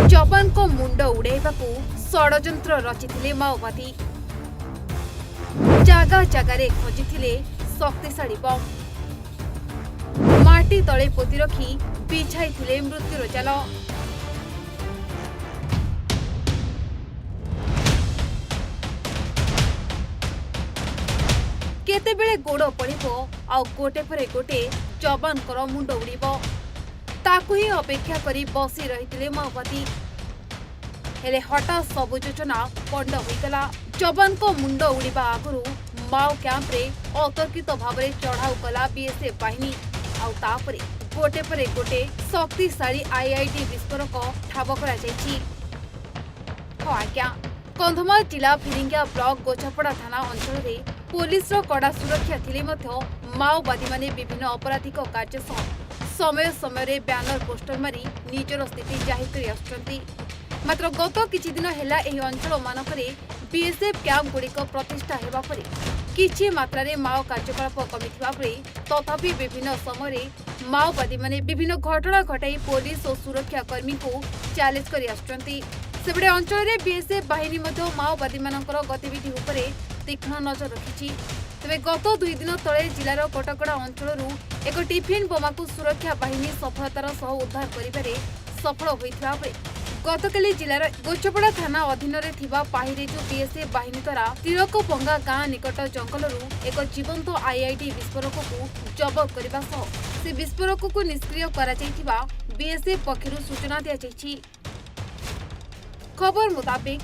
जवान को मुंड उड़ाइबाकू षड्यंत्र रचिथिले माओवादी जागा जागारे खोजिथिले शक्तिशाली बम माटी तले पोती रखी बिछाइथिले मृत्युर जाल। केतेबेले गोड़ पड़िबो आउ गोटे परे गोटे जवानकर मुंड उड़िबो ताकू ही अपेक्षा करी बसी रहिथिले माओवादी। हेले हठात सबु योजना पंड होइगला। जवान को मुंड उड़िबा आगुरु माओ कैंप रे अतर्कित भावरे चढ़ाऊ कला बीएसएफ बाहिनी आउ तापरे गोटे परे गोटे शक्तिशाली आईआईडी विस्फोरक ठाब करा जायछि। आज्ञा कंधमाल जिला फिरिंगिया ब्लॉक गोछापड़ा थाना अंचल रे पुलिस रो कड़ा सुरक्षा थिले मध्य माओवादी माने विभिन्न आपराधिक कार्य समय समय ब्यानर पोस्टर मारी निजर स्थिति जाहिर करि आछंती। मात्र गत किछि दिन हेला एही अंचल मानकरे बीएसएफ कैंप गुड़िक प्रतिष्ठा हेबा परे किछि मात्रा रे माओ कार्यकलाप कमिथिबा बेले तथापि विभिन्न समय माओवादी माने विभिन्न घटना घटाई पुलिस और सुरक्षा कर्मी को चैलेंज करि आछंती। सेबडे अंचल रे बीएसएफ बाहिनी मध्य माओवादी मानकर गतिविधि उपरे तीक्ष्ण नजर रखिछि। तेबे गत 2 दिन तले जिलार कटकड़ा अंचलरू एक टिफिन बोमा को सुरक्षा बाहिनी सफलतार सह उद्धार करिबारे सफल होइथिबा बेले गतकाली जिलार गोचपड़ा थाना अधीन रे थिबा पाहिरेजु बीएसएफ बाहिनी द्वारा तिरकपंगा गाँ निकट जंगलरू एक जीवंत आईआईडी विस्फोरक को जबत करबा सह से विस्फोरक को निष्क्रिय करा जायथिबा बीएसएफ पक्षरु सूचना दिया जायछि। खबर मुताबिक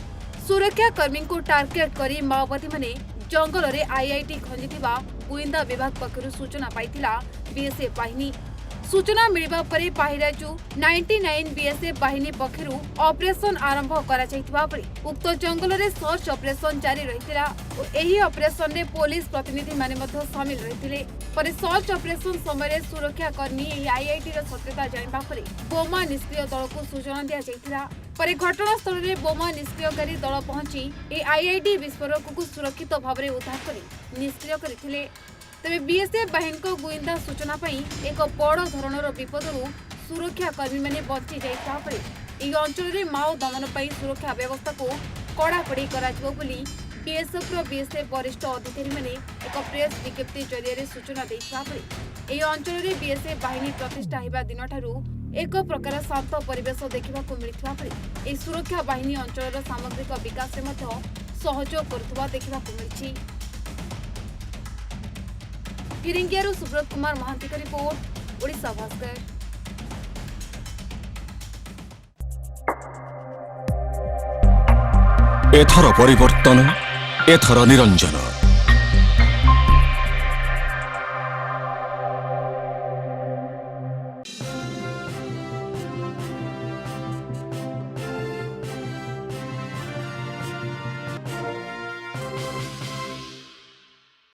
सुरक्षा कर्मी को टार्गेट करी माओवादी माने जंगल रे आईआईटी खंजिथिबा गुइंदा विभाग पक्षरु सूचना पाइथिला बीएसएफ बाहिनी। सूचना मिलबा परे पाहिराजु 99 बीएसएफ बाहिनी पक्षरु ऑपरेशन आरंभ करा जायथिबा परे उक्त जंगल रे सर्च ऑपरेशन जारी रहिथिला और एही ऑपरेशन रे पुलिस प्रतिनिधि माने मध्ये शामिल रहिथिले। परे सर्च ऑपरेशन समय सुरक्षा कर्मी एही आईआईटी रो सत्यता जानिबा परे बोमा निष्क्रिय दल को सूचना दिया जायथिला। परे घटनास्थल रे बोमा निष्क्रियकारी दल पहुंची ए आईआईडी विस्फोरक को सुरक्षित भाव उद्धार कर निष्क्रिय करथिले। तेबे बीएसएफ बाहिनी को गुइंदा सूचना पाई एक बड़ धरणर विपदरू सुरक्षा कर्मी माने बची जाइता परे एही अंचल रे माओ दमन पाई सुरक्षा व्यवस्था को कड़ाकड़ी कराजिबो बोली बीएसएफ वरिष्ठ अधिकारी माने एक प्रेस विज्ञप्ति जरिए सूचना दैता परे एही अंचल रे बीएसएफ बाहिनी प्रतिष्ठा हेबा दिन ठारू एक प्रकार शांत परिवेश देखा मिलता परे एही सुरक्षा बाहिनी अंचल सामग्रिक विकास में सहयोग करुवा देखा मिली। फिरिंगियारू सुब्रत कुमार महांती का रिपोर्ट, ओडिशा भास्कर। एथर परिवर्तन एथर निरंजन।